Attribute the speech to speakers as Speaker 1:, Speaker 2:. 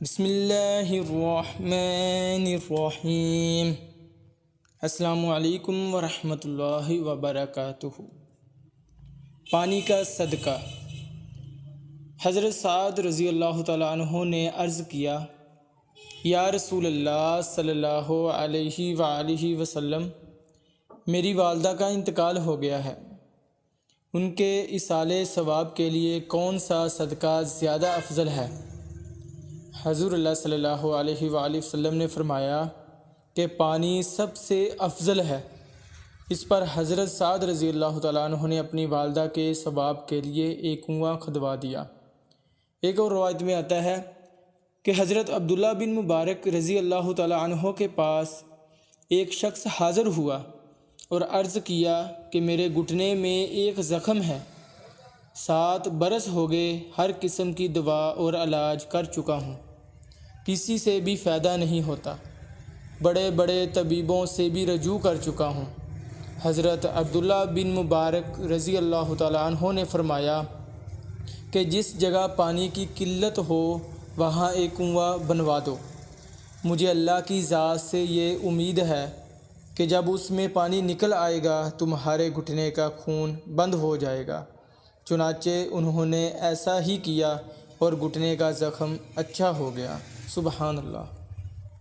Speaker 1: بسم اللہ الرحمن الرحیم۔ السلام علیکم ورحمۃ اللہ وبرکاتہ۔ پانی کا صدقہ۔ حضرت سعد رضی اللہ تعالیٰ عنہ نے عرض کیا، یا رسول اللہ صلی اللہ علیہ وآلہ وسلم، میری والدہ کا انتقال ہو گیا ہے، ان کے ایصال ثواب کے لیے کون سا صدقہ زیادہ افضل ہے؟ حضور اللہ صلی اللہ علیہ وآلہ وسلم نے فرمایا کہ پانی سب سے افضل ہے۔ اس پر حضرت سعد رضی اللہ تعالیٰ عنہ نے اپنی والدہ کے ثواب کے لیے ایک کنواں کھدوا دیا۔ ایک اور روایت میں آتا ہے کہ حضرت عبداللہ بن مبارک رضی اللہ تعالیٰ عنہ کے پاس ایک شخص حاضر ہوا اور عرض کیا کہ میرے گھٹنے میں ایک زخم ہے، 7 برس ہو گئے، ہر قسم کی دوا اور علاج کر چکا ہوں، کسی سے بھی فائدہ نہیں ہوتا، بڑے بڑے طبیبوں سے بھی رجوع کر چکا ہوں۔ حضرت عبداللہ بن مبارک رضی اللہ تعالیٰ عنہ نے فرمایا کہ جس جگہ پانی کی قلت ہو وہاں ایک کنواں بنوا دو، مجھے اللہ کی ذات سے یہ امید ہے کہ جب اس میں پانی نکل آئے گا تمہارے گھٹنے کا خون بند ہو جائے گا۔ چنانچہ انہوں نے ایسا ہی کیا اور گھٹنے کا زخم اچھا ہو گیا۔ سبحان اللہ۔